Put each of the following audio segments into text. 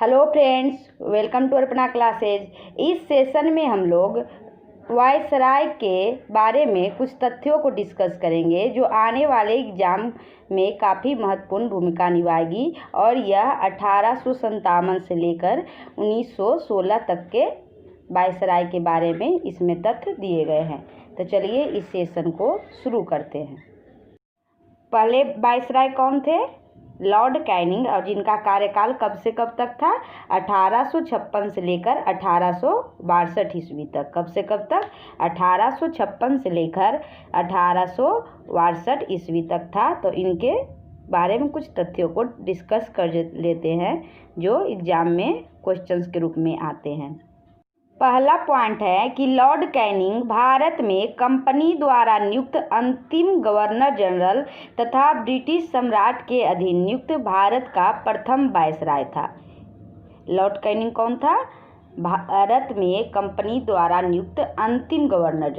Hello friends, welcome to Arpana classes. इस session में हम लोग वायसराय के बारे में कुछ तथ्यों को डिस्कस करेंगे जो आने वाले एग्जाम में काफ़ी महत्वपूर्ण भूमिका निभाएगी और यह 1857 से लेकर 1916 तक के वायसराय के बारे में इसमें तथ्य दिए गए हैं। तो चलिए इस सेशन को शुरू करते हैं। पहले वायसराय कौन थे? लॉर्ड कैनिंग, और जिनका कार्यकाल कब से कब तक था? 1856 से लेकर 1862 ईस्वी तक। कब से कब तक? 1856 से लेकर 1862 ईस्वी तक था। तो इनके बारे में कुछ तथ्यों को डिस्कस कर लेते हैं जो एग्जाम में क्वेश्चंस के रूप में आते हैं। पहला पॉइंट है कि लॉर्ड कैनिंग भारत में कंपनी द्वारा नियुक्त अंतिम गवर्नर जनरल तथा ब्रिटिश सम्राट के अधीन नियुक्त भारत का प्रथम वायसराय था। लॉर्ड कैनिंग कौन था? भारत में कंपनी द्वारा नियुक्त अंतिम गवर्नर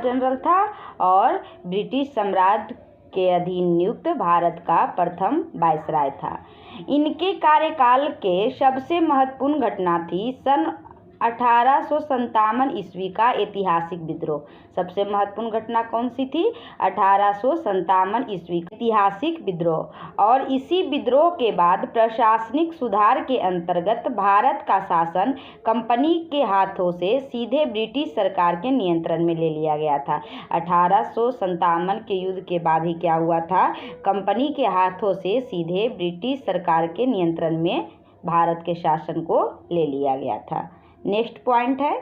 जनरल था और ब्रिटिश सम्राट के अधीन नियुक्त भारत का प्रथम वायसराय था। इनके कार्यकाल के सबसे महत्वपूर्ण घटना थी सन 1857 ईस्वी का ऐतिहासिक विद्रोह। सबसे महत्वपूर्ण घटना कौन सी थी? 1857 ईस्वी का ऐतिहासिक विद्रोह। और इसी विद्रोह के बाद प्रशासनिक सुधार के अंतर्गत भारत का शासन कंपनी के हाथों से सीधे ब्रिटिश सरकार के नियंत्रण में ले लिया गया था। 1857 के युद्ध के बाद ही क्या हुआ था? कंपनी के हाथों से सीधे ब्रिटिश सरकार के नियंत्रण में भारत के शासन को ले लिया गया था। नेक्स्ट पॉइंट है,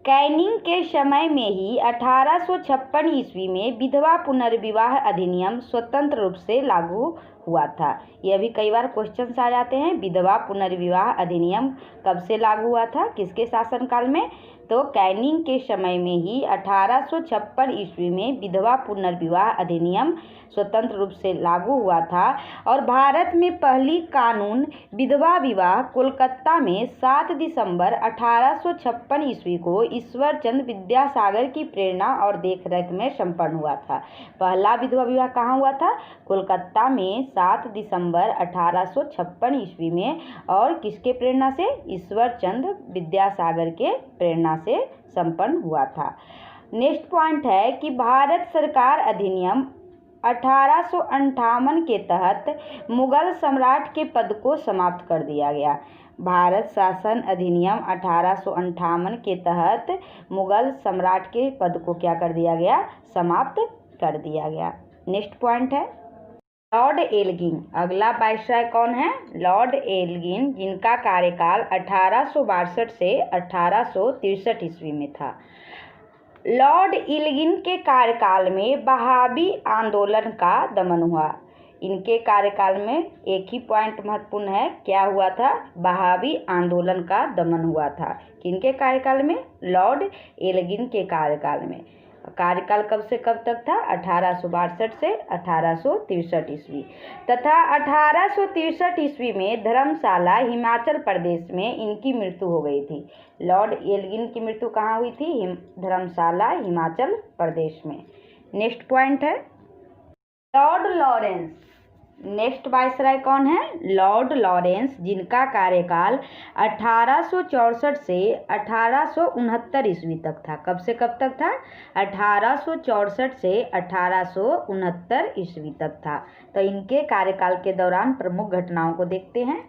कैनिंग के समय में ही 1856 ईस्वी में विधवा पुनर्विवाह अधिनियम स्वतंत्र रूप से लागू हुआ था। यह भी कई बार क्वेश्चंस आ जाते हैं। विधवा पुनर्विवाह अधिनियम कब से लागू हुआ था? किसके शासनकाल में? तो कैनिंग के समय में ही 1856 ईस्वी में विधवा पुनर्विवाह अधिनियम स्वतंत्र रूप से लागू हुआ था। और भारत में पहली कानून विधवा विवाह कोलकाता में 7 दिसंबर 1856 ईस्वी को ईश्वर चंद्र विद्यासागर की प्रेरणा और देखरेख में संपन्न हुआ था। पहला विधवा विवाह कहाँ हुआ था? कोलकाता में 7 दिसंबर 1856 ईस्वी में। और किसके प्रेरणा से? ईश्वर चंद्र विद्यासागर के प्रेरणा से संपन्न हुआ था। नेक्स्ट पॉइंट है कि भारत सरकार अधिनियम 1858 के तहत मुगल सम्राट के पद को समाप्त कर दिया गया। भारत शासन अधिनियम 1858 के तहत मुगल सम्राट के पद को क्या कर दिया गया? समाप्त कर दिया गया। नेक्स्ट पॉइंट है लॉर्ड एल्गिन। अगला वायसराय कौन है? लॉर्ड एल्गिन, जिनका कार्यकाल 1862 से 1863 ईस्वी में था। लॉर्ड एल्गिन के कार्यकाल में बहावी आंदोलन का दमन हुआ। इनके कार्यकाल में एक ही पॉइंट महत्वपूर्ण है, क्या हुआ था? बहावी आंदोलन का दमन हुआ था। किनके कार्यकाल में? लॉर्ड एल्गिन के कार्यकाल में। कार्यकाल कब से कब तक था? 1862 से 1863 ईस्वी। तथा 1863 ईस्वी में धर्मशाला हिमाचल प्रदेश में इनकी मृत्यु हो गई थी। लॉर्ड एल्गिन की मृत्यु कहाँ हुई थी? धर्मशाला हिमाचल प्रदेश में। नेक्स्ट पॉइंट है लॉर्ड लॉरेंस। नेक्स्ट वायसराय कौन है? लॉर्ड लॉरेंस, जिनका कार्यकाल 1864 से 1869 ईस्वी तक था। कब से कब तक था? 1864 से 1869 ईस्वी तक था। तो इनके कार्यकाल के दौरान प्रमुख घटनाओं को देखते हैं।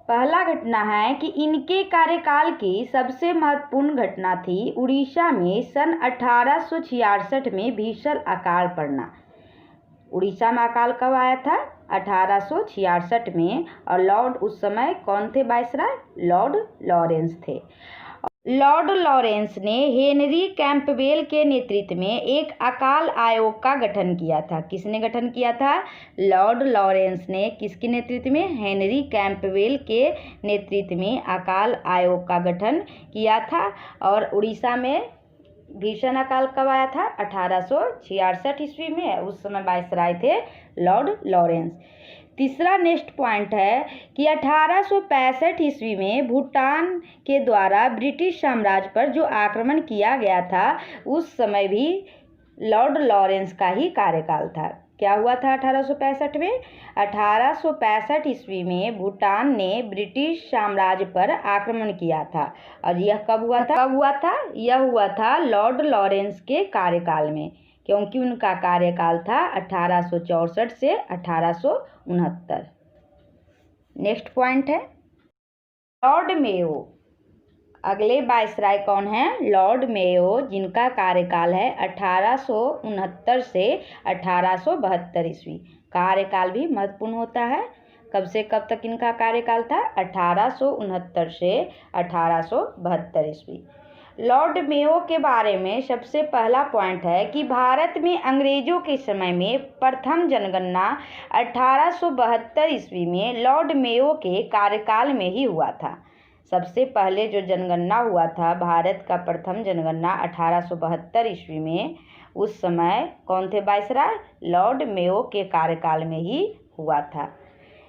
पहला घटना है कि इनके कार्यकाल की सबसे महत्वपूर्ण घटना थी उड़ीसा में सन 1866 में भीषण अकाल पड़ना। उड़ीसा में अकाल कब आया था? 1866 में। और लॉर्ड उस समय कौन थे वायसराय? लॉर्ड लॉरेंस थे। लॉर्ड लॉरेंस ने हेनरी कैंपबेल के नेतृत्व में एक अकाल आयोग का गठन किया था। किसने गठन किया था? लॉर्ड लॉरेंस ने। किसके नेतृत्व में? हेनरी कैंपबेल के नेतृत्व में अकाल आयोग का गठन किया था। और उड़ीसा में भीषण अकाल कब आया था? 1866 ईस्वी में। उस समय वायसराय थे लॉर्ड लॉरेंस। तीसरा नेक्स्ट पॉइंट है कि 1865 ईस्वी में भूटान के द्वारा ब्रिटिश साम्राज्य पर जो आक्रमण किया गया था उस समय भी लॉर्ड लॉरेंस का ही कार्यकाल था। क्या हुआ था 1865 में? 1865 ईस्वी में भूटान ने ब्रिटिश साम्राज्य पर आक्रमण किया था। और यह कब हुआ था? यह हुआ था लॉर्ड लॉरेंस के कार्यकाल में, क्योंकि उनका कार्यकाल था 1864 से 1869। नेक्स्ट पॉइंट है लॉर्ड मेयो। अगले वायसराय कौन है? लॉर्ड मेयो, जिनका कार्यकाल है 1869 से 1872 ईस्वी। कार्यकाल भी महत्वपूर्ण होता है। कब से कब तक इनका कार्यकाल था? 1869 से 1872 ईस्वी। लॉर्ड मेयो के बारे में सबसे पहला पॉइंट है कि भारत में अंग्रेजों के समय में प्रथम जनगणना 1872 ईस्वी में लॉर्ड मेयो के कार्यकाल में ही हुआ था। सबसे पहले जो जनगणना हुआ था, भारत का प्रथम जनगणना 1872 ईस्वी में, उस समय कौन थे वायसराय? लॉर्ड मेयो के कार्यकाल में ही हुआ था।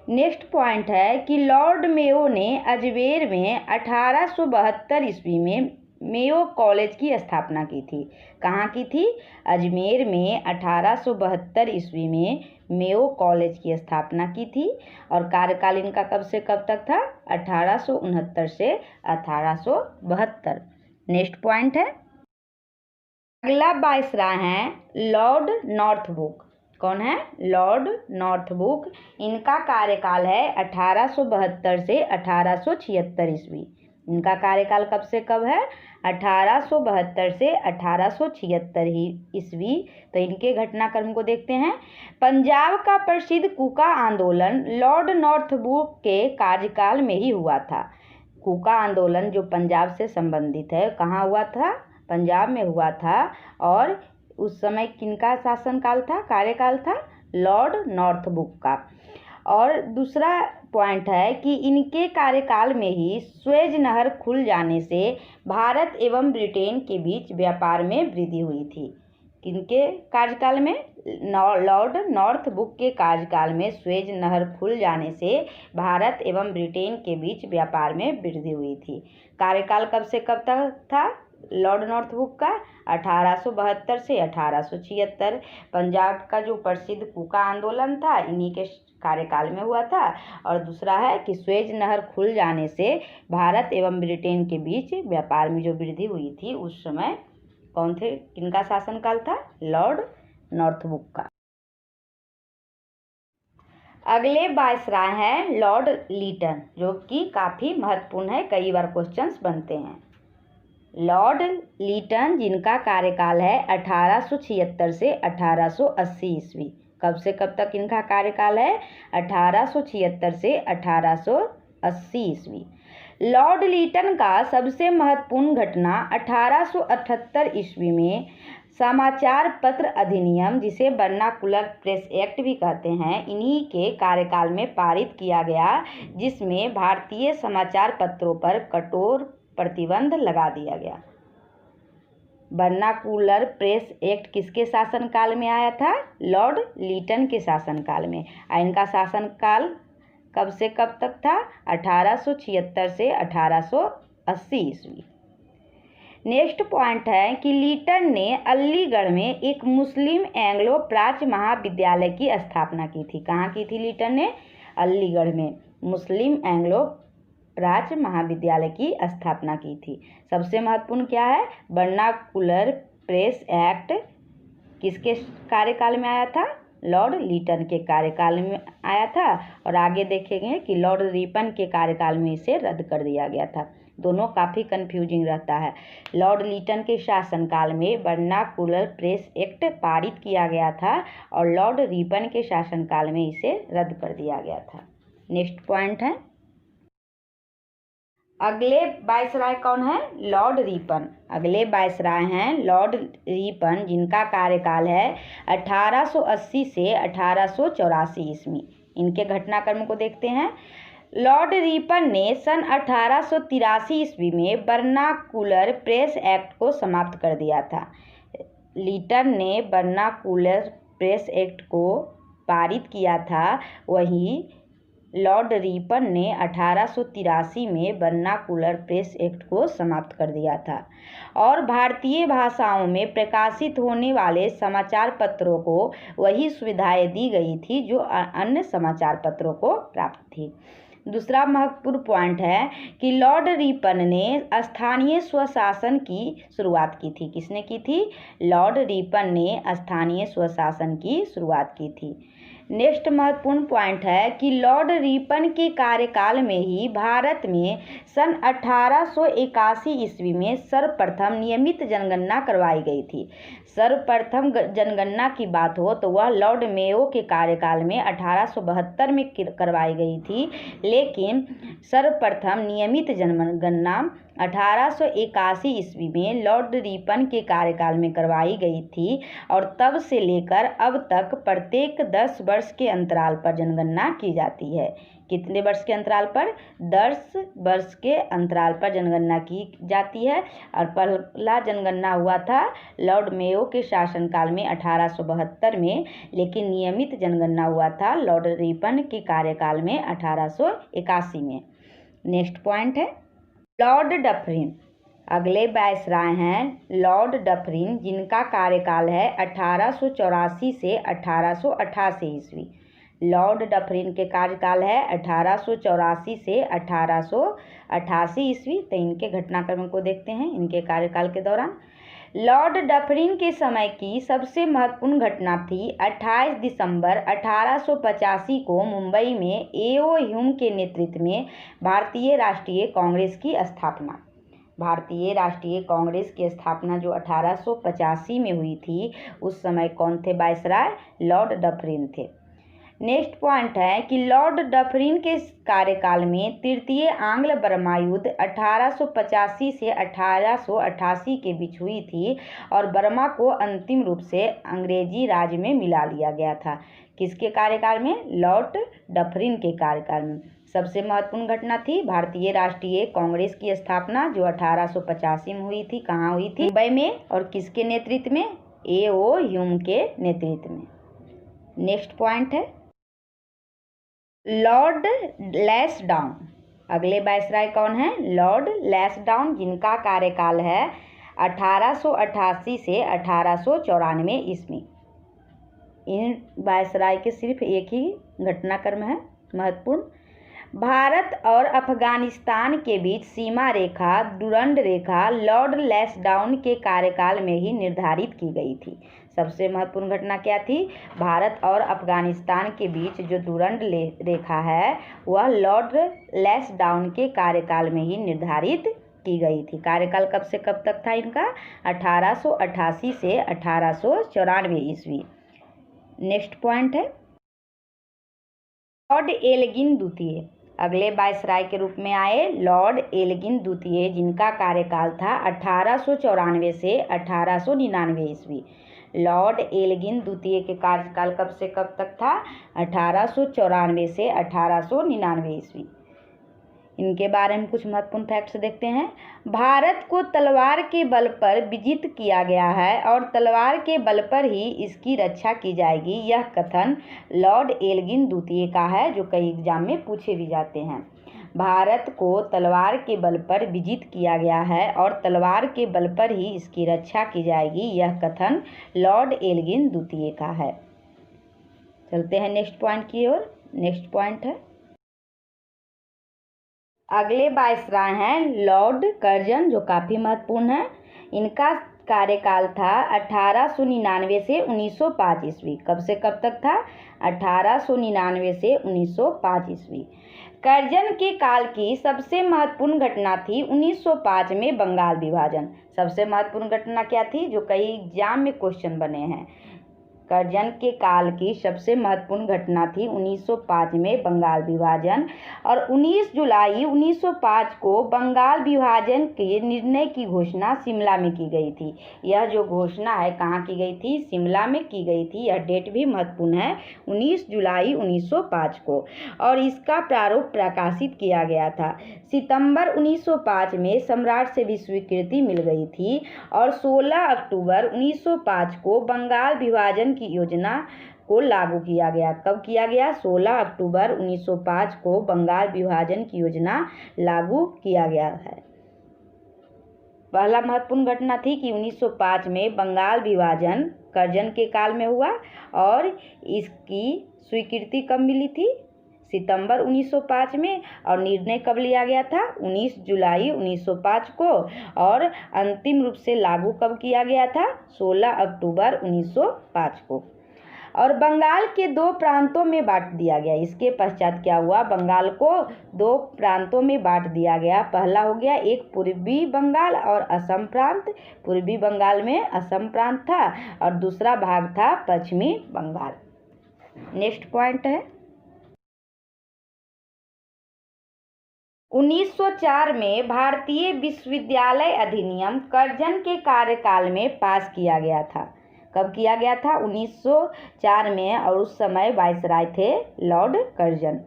नेक्स्ट पॉइंट है कि लॉर्ड मेयो ने अजमेर में 1872 ईस्वी में मेयो कॉलेज की स्थापना की थी। कहाँ की थी? अजमेर में 1872 ईस्वी में मेयो कॉलेज की स्थापना की थी। और कार्यकाल इनका कब से कब तक था? 1869 से 1872। नेक्स्ट पॉइंट है अगला वायसराय हैं लॉर्ड नॉर्थब्रुक। कौन है? Lord Northbrook. इनका कार्यकाल है 1872 से 1876 ईस्वी। इनका कार्यकाल कब से कब है? 1872 से 1876 ही ईस्वी। तो इनके घटनाक्रम को देखते हैं। पंजाब का प्रसिद्ध कूका आंदोलन लॉर्ड नॉर्थब्रुक के कार्यकाल में ही हुआ था। कूका आंदोलन जो पंजाब से संबंधित है, कहाँ हुआ था? पंजाब में हुआ था। और उस समय किनका शासनकाल था, कार्यकाल था? लॉर्ड नॉर्थब्रुक का। और दूसरा पॉइंट है कि इनके कार्यकाल में ही स्वेज नहर खुल जाने से भारत एवं ब्रिटेन के बीच व्यापार में वृद्धि हुई थी। किनके कार्यकाल में? लॉर्ड नॉर्थब्रुक के कार्यकाल में स्वेज नहर खुल जाने से भारत एवं ब्रिटेन के बीच व्यापार में वृद्धि हुई थी। कार्यकाल कब से कब तक था लॉर्ड नॉर्थब्रुक का? 1872 से 1876। पंजाब का जो प्रसिद्ध कूका आंदोलन था इन्हीं के कार्यकाल में हुआ था। और दूसरा है कि स्वेज नहर खुल जाने से भारत एवं ब्रिटेन के बीच व्यापार में जो वृद्धि हुई थी, उस समय कौन थे, किनका शासनकाल था? लॉर्ड नॉर्थब्रुक का। अगले वायसराय हैं लॉर्ड लीटन, जो कि काफ़ी महत्वपूर्ण है, कई बार क्वेश्चंस बनते हैं। लॉर्ड लीटन, जिनका कार्यकाल है 1876 से 1880 ईस्वी। कब से कब तक इनका कार्यकाल है? 1876 से 1880 ईस्वी। लॉर्ड लीटन का सबसे महत्वपूर्ण घटना 1878 ईस्वी में समाचार पत्र अधिनियम, जिसे वर्नाकुलर प्रेस एक्ट भी कहते हैं, इन्हीं के कार्यकाल में पारित किया गया, जिसमें भारतीय समाचार पत्रों पर कठोर प्रतिबंध लगा दिया गया। वर्नाकुलर प्रेस एक्ट किसके शासनकाल में आया था? लॉर्ड लीटन के शासनकाल में। इनका शासनकाल कब से कब तक था? 1876 से 1880 ईस्वी। नेक्स्ट पॉइंट है कि लीटन ने अलीगढ़ में एक मुस्लिम एंग्लो प्राच्य महाविद्यालय की स्थापना की थी। कहाँ की थी लीटन ने? अलीगढ़ में मुस्लिम एंग्लो प्राच्य महाविद्यालय की स्थापना की थी। सबसे महत्वपूर्ण क्या है? वर्नाकुलर प्रेस एक्ट किसके कार्यकाल में आया था? लॉर्ड लीटन के कार्यकाल में आया था। और आगे देखेंगे कि लॉर्ड रिपन के कार्यकाल में इसे रद्द कर दिया गया था। दोनों काफ़ी कंफ्यूजिंग रहता है। लॉर्ड लीटन के शासनकाल में वर्नाकुलर प्रेस एक्ट पारित किया गया था और लॉर्ड रिपन के शासनकाल में इसे रद्द कर दिया गया था। नेक्स्ट पॉइंट है अगले वायसराय कौन है? Lord Ripon. अगले वायसराय हैं लॉर्ड रिपन, जिनका कार्यकाल है 1880 से 1884 ईस्वी। इनके घटनाक्रम को देखते हैं। लॉर्ड रिपन ने सन 1883 ईस्वी में वर्नाकुलर प्रेस एक्ट को समाप्त कर दिया था। लीटन ने वर्नाकुलर प्रेस एक्ट को पारित किया था, वहीं लॉर्ड रिपन ने 1883 में वर्नाकुलर प्रेस एक्ट को समाप्त कर दिया था और भारतीय भाषाओं में प्रकाशित होने वाले समाचार पत्रों को वही सुविधाएं दी गई थी जो अन्य समाचार पत्रों को प्राप्त थी। दूसरा महत्वपूर्ण पॉइंट है कि लॉर्ड रिपन ने स्थानीय स्वशासन की शुरुआत की थी। किसने की थी? लॉर्ड रिपन ने स्थानीय स्वशासन की शुरुआत की थी। नेक्स्ट महत्वपूर्ण पॉइंट है कि लॉर्ड रिपन के कार्यकाल में ही भारत में सन 1881 ईस्वी में सर्वप्रथम नियमित जनगणना करवाई गई थी। सर्वप्रथम जनगणना की बात हो तो वह लॉर्ड मेयो के कार्यकाल में 1872 में करवाई गई थी, लेकिन सर्वप्रथम नियमित जनगणना 1881 ईस्वी में लॉर्ड रिपन के कार्यकाल में करवाई गई थी और तब से लेकर अब तक प्रत्येक 10 वर्ष के अंतराल पर जनगणना की जाती है। कितने वर्ष के अंतराल पर? 10 वर्ष के अंतराल पर जनगणना की जाती है और पहला जनगणना हुआ था लॉर्ड मेयो के शासनकाल में 1872 में, लेकिन नियमित जनगणना हुआ था लॉर्ड रिपन के कार्यकाल में 1881 में। नेक्स्ट पॉइंट है लॉर्ड डफरिन। अगले वायसराय हैं लॉर्ड डफरिन, जिनका कार्यकाल है 1884 से 1888 ईस्वी। लॉर्ड डफरिन के कार्यकाल है 1884 से 1888 ईस्वी। तो इनके घटनाक्रम को देखते हैं इनके कार्यकाल के दौरान। लॉर्ड डफरिन के समय की सबसे महत्वपूर्ण घटना थी 28 दिसंबर 1885 को मुंबई में A.O. ह्यूम के नेतृत्व में भारतीय राष्ट्रीय कांग्रेस की स्थापना। भारतीय राष्ट्रीय कांग्रेस की स्थापना जो 1885 में हुई थी, उस समय कौन थे वायसराय? लॉर्ड डफरिन थे। नेक्स्ट पॉइंट है कि लॉर्ड डफरिन के कार्यकाल में तृतीय आंग्ल बर्मा युद्ध 1885 से 1888 के बीच हुई थी और बर्मा को अंतिम रूप से अंग्रेजी राज में मिला लिया गया था। किसके कार्यकाल में? लॉर्ड डफरिन के कार्यकाल में। सबसे महत्वपूर्ण घटना थी भारतीय राष्ट्रीय कांग्रेस की स्थापना जो 1885 में हुई थी। कहाँ हुई थी? मुंबई में। और किसके नेतृत्व में? A.O. ह्यूम के नेतृत्व में। नेक्स्ट पॉइंट है लॉर्ड लैंसडाउन। अगले वायसराय कौन है? लॉर्ड लैंसडाउन, जिनका कार्यकाल है 1888 से 1894 ईस्वी। इन वायसराय के सिर्फ एक ही घटनाक्रम है महत्वपूर्ण। भारत और अफगानिस्तान के बीच सीमा रेखा डुरंड रेखा लॉर्ड लैंसडाउन के कार्यकाल में ही निर्धारित की गई थी। सबसे महत्वपूर्ण घटना क्या थी? भारत और अफगानिस्तान के बीच जो डुरंड रेखा है वह लॉर्ड लैंसडाउन के कार्यकाल में ही निर्धारित की गई थी। कार्यकाल कब से कब तक था इनका? 1888 से 1894 ईस्वी। नेक्स्ट पॉइंट है लॉर्ड एल्गिन द्वितीय। अगले वायसराय के रूप में आए लॉर्ड एल्गिन द्वितीय, जिनका कार्यकाल था 1894 से 1899 ईस्वी। लॉर्ड एल्गिन द्वितीय के कार्यकाल कब से कब तक था? 1894 से 1899 ईस्वी। इनके बारे में कुछ महत्वपूर्ण फैक्ट्स देखते हैं। भारत को तलवार के बल पर विजित किया गया है और तलवार के बल पर ही इसकी रक्षा की जाएगी, यह कथन लॉर्ड एल्गिन द्वितीय का है, जो कई एग्जाम में पूछे भी जाते हैं। भारत को तलवार के बल पर विजित किया गया है और तलवार के बल पर ही इसकी रक्षा की जाएगी, यह कथन लॉर्ड एल्गिन द्वितीय का है। चलते हैं नेक्स्ट पॉइंट की ओर। नेक्स्ट पॉइंट है अगले वायसराय हैं लॉर्ड कर्जन, जो काफ़ी महत्वपूर्ण है। इनका कार्यकाल था 1899 से 1905 ईस्वी। कब से कब तक था? 1899 से 1905 ईस्वी। कर्जन के काल की सबसे महत्वपूर्ण घटना थी 1905 में बंगाल विभाजन। सबसे महत्वपूर्ण घटना क्या थी, जो कई एग्जाम में क्वेश्चन बने हैं? कर्जन के काल की सबसे महत्वपूर्ण घटना थी 1905 में बंगाल विभाजन और 19 जुलाई 1905 को बंगाल विभाजन के निर्णय की घोषणा शिमला में की गई थी। यह जो घोषणा है कहाँ की गई थी? शिमला में की गई थी। यह डेट भी महत्वपूर्ण है, 19 जुलाई 1905 को, और इसका प्रारूप प्रकाशित किया गया था। सितंबर 1905 में सम्राट से भी स्वीकृति मिल गई थी और 16 अक्टूबर 1905 को बंगाल विभाजन की योजना को लागू किया गया। कब किया गया? 16 अक्टूबर 1905 को बंगाल विभाजन की योजना लागू किया गया है। पहला महत्वपूर्ण घटना थी कि 1905 में बंगाल विभाजन कर्जन के काल में हुआ और इसकी स्वीकृति कब मिली थी? सितंबर 1905 में। और निर्णय कब लिया गया था? 19 जुलाई 1905 को। और अंतिम रूप से लागू कब किया गया था? 16 अक्टूबर 1905 को। और बंगाल के 2 प्रांतों में बांट दिया गया। इसके पश्चात क्या हुआ? बंगाल को 2 प्रांतों में बांट दिया गया। पहला हो गया एक पूर्वी बंगाल और असम प्रांत। पूर्वी बंगाल में असम प्रांत था और दूसरा भाग था पश्चिमी बंगाल। नेक्स्ट पॉइंट है 1904 में भारतीय विश्वविद्यालय अधिनियम कर्जन के कार्यकाल में पास किया गया था। कब किया गया था? 1904 में। और उस समय वायसराय थे लॉर्ड कर्जन।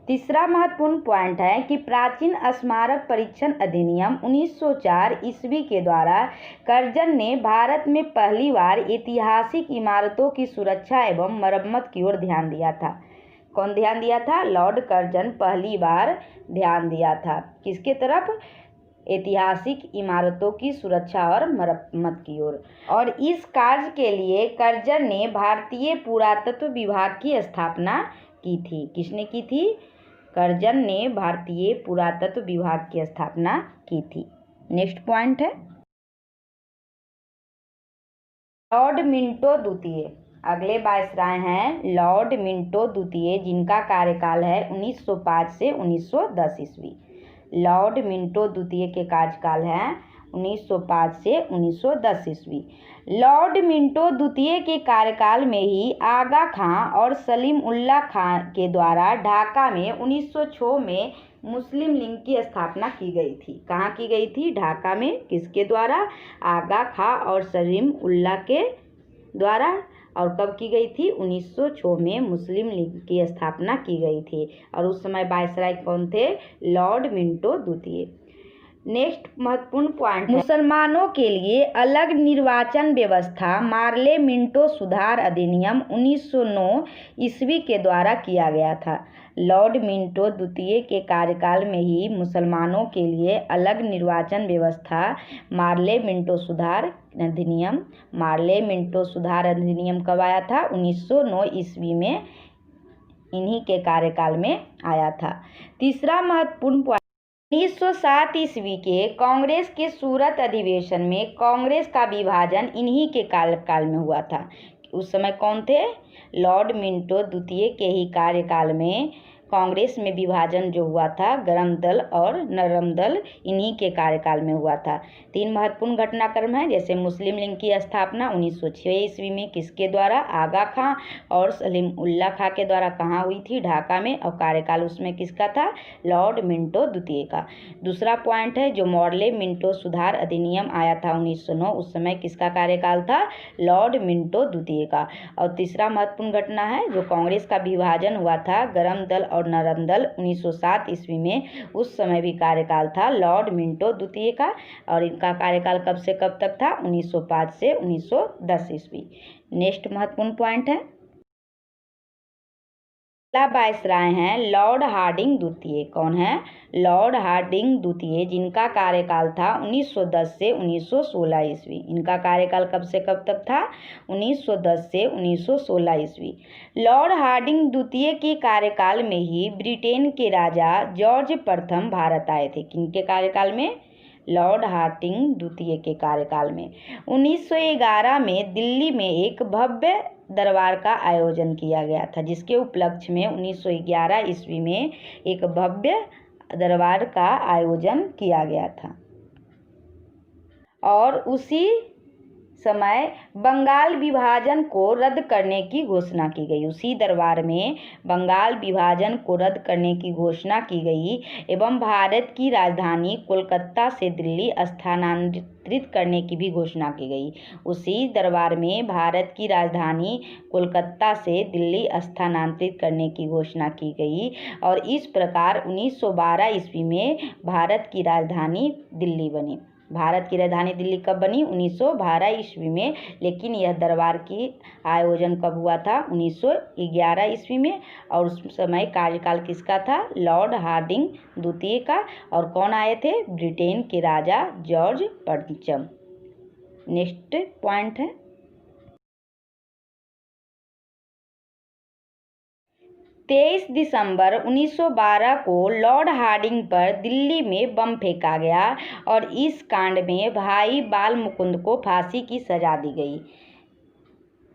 तीसरा महत्वपूर्ण पॉइंट है कि प्राचीन स्मारक परीक्षण अधिनियम 1904 ईस्वी के द्वारा कर्जन ने भारत में पहली बार ऐतिहासिक इमारतों की सुरक्षा एवं मरम्मत की ओर ध्यान दिया था। कौन ध्यान दिया था? लॉर्ड कर्जन पहली बार ध्यान दिया था। किसके तरफ? ऐतिहासिक इमारतों की सुरक्षा और मरम्मत की ओर। और इस कार्य के लिए कर्जन ने भारतीय पुरातत्व विभाग की स्थापना की थी। किसने की थी? कर्जन ने भारतीय पुरातत्व विभाग की स्थापना की थी। नेक्स्ट पॉइंट है लॉर्ड मिंटो द्वितीय। अगले वायसराय हैं लॉर्ड मिंटो द्वितीय, जिनका कार्यकाल है 1905 से 1910 ईस्वी। लॉर्ड मिंटो द्वितीय के कार्यकाल है 1905 से 1910 ईस्वी। लॉर्ड मिंटो द्वितीय के कार्यकाल में ही आगा खां और सलीम उल्लाह खां के द्वारा ढाका में 1906 में मुस्लिम लीग की स्थापना की गई थी। कहाँ की गई थी? ढाका में। किसके द्वारा? आगा खां और सलीम उल्लाह के द्वारा। और कब की गई थी? 1906 में मुस्लिम लीग की स्थापना की गई थी। और उस समय वायसराय कौन थे? लॉर्ड मिंटो द्वितीय। नेक्स्ट महत्वपूर्ण पॉइंट है मुसलमानों के लिए अलग निर्वाचन व्यवस्था मार्ले मिंटो सुधार अधिनियम 1909 ईस्वी के द्वारा किया गया था। लॉर्ड मिंटो द्वितीय के कार्यकाल में ही मुसलमानों के लिए अलग निर्वाचन व्यवस्था मार्ले मिंटो सुधार अधिनियम कब आया था? 1909 ईस्वी में इन्हीं के कार्यकाल में आया था। तीसरा महत्वपूर्ण पॉइंट 1907 ईस्वी के कांग्रेस के सूरत अधिवेशन में कांग्रेस का विभाजन इन्हीं के कार्यकाल में हुआ था। उस समय कौन थे? लॉर्ड मिंटो द्वितीय के ही कार्यकाल में कांग्रेस में विभाजन जो हुआ था गरम दल और नरम दल इन्हीं के कार्यकाल में हुआ था। 3 महत्वपूर्ण घटनाक्रम है जैसे मुस्लिम लीग की स्थापना 1906 ईस्वी में किसके द्वारा? आगा खां और सलीम उल्लाह खां के द्वारा। कहाँ हुई थी? ढाका में। और कार्यकाल उसमें किसका था? लॉर्ड मिंटो द्वितीय का। दूसरा पॉइंट है जो मॉर्ले मिंटो सुधार अधिनियम आया था 1909 उस समय किसका कार्यकाल था? लॉर्ड मिंटो द्वितीय का। और तीसरा महत्वपूर्ण घटना है जो कांग्रेस का विभाजन हुआ था गरम दल और नरम दल 1907 ईस्वी में उस समय भी कार्यकाल था लॉर्ड मिंटो द्वितीय का। और इनका कार्यकाल कब से कब तक था? 1905 से 1910 ईस्वी। नेक्स्ट महत्वपूर्ण पॉइंट है वायसराय हैं लॉर्ड हार्डिंग द्वितीय। कौन है? लॉर्ड हार्डिंग द्वितीय, जिनका कार्यकाल था 1910 से 1916 ईस्वी। इनका कार्यकाल कब से कब तक था? 1910 से 1916 ईस्वी। लॉर्ड हार्डिंग द्वितीय के कार्यकाल में ही ब्रिटेन के राजा जॉर्ज प्रथम भारत आए थे। किनके कार्यकाल में? लॉर्ड हार्डिंग द्वितीय के कार्यकाल में। 1911 में दिल्ली में एक भव्य दरबार का आयोजन किया गया था, जिसके उपलक्ष्य में 1911 ईस्वी में एक भव्य दरबार का आयोजन किया गया था। और उसी समय बंगाल विभाजन को रद्द करने की घोषणा की गई। उसी दरबार में बंगाल विभाजन को रद्द करने की घोषणा की गई एवं भारत की राजधानी कोलकाता से दिल्ली स्थानांतरित करने की भी घोषणा की गई। उसी दरबार में भारत की राजधानी कोलकाता से दिल्ली स्थानांतरित करने की घोषणा की गई। और इस प्रकार 1912 ईस्वी में भारत की राजधानी दिल्ली बनी। भारत की राजधानी दिल्ली कब बनी? 1912 ईस्वी में। लेकिन यह दरबार की आयोजन कब हुआ था? 1911 ईस्वी में। और उस समय कार्यकाल किसका था? लॉर्ड हार्डिंग द्वितीय का। और कौन आए थे? ब्रिटेन के राजा जॉर्ज पंचम। नेक्स्ट पॉइंट है 23 दिसंबर 1912 को लॉर्ड हार्डिंग पर दिल्ली में बम फेंका गया और इस कांड में भाई बाल मुकुंद को फांसी की सजा दी गई।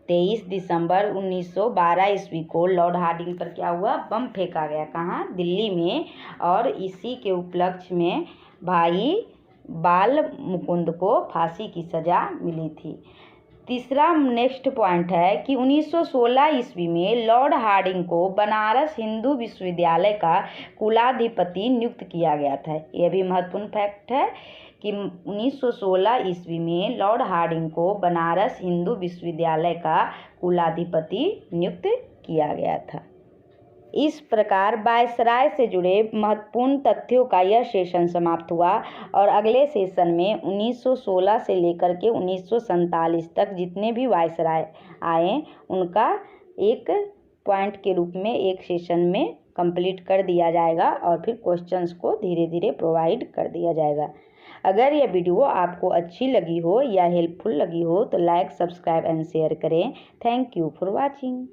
23 दिसंबर 1912 ईस्वी को लॉर्ड हार्डिंग पर क्या हुआ? बम फेंका गया। कहाँ? दिल्ली में। और इसी के उपलक्ष्य में भाई बाल मुकुंद को फांसी की सजा मिली थी। तीसरा नेक्स्ट पॉइंट है कि 1916 ईस्वी में लॉर्ड हार्डिंग को बनारस हिंदू विश्वविद्यालय का कुलाधिपति नियुक्त किया गया था। यह भी महत्वपूर्ण फैक्ट है कि 1916 ईस्वी में लॉर्ड हार्डिंग को बनारस हिंदू विश्वविद्यालय का कुलाधिपति नियुक्त किया गया था। इस प्रकार वायसराय से जुड़े महत्वपूर्ण तथ्यों का यह सेशन समाप्त हुआ और अगले सेशन में 1916 से लेकर के 1947 तक जितने भी वायसराय आए उनका एक पॉइंट के रूप में एक सेशन में कंप्लीट कर दिया जाएगा और फिर क्वेश्चंस को धीरे धीरे प्रोवाइड कर दिया जाएगा। अगर यह वीडियो आपको अच्छी लगी हो या हेल्पफुल लगी हो तो लाइक, सब्सक्राइब एंड शेयर करें। Thank you for watching.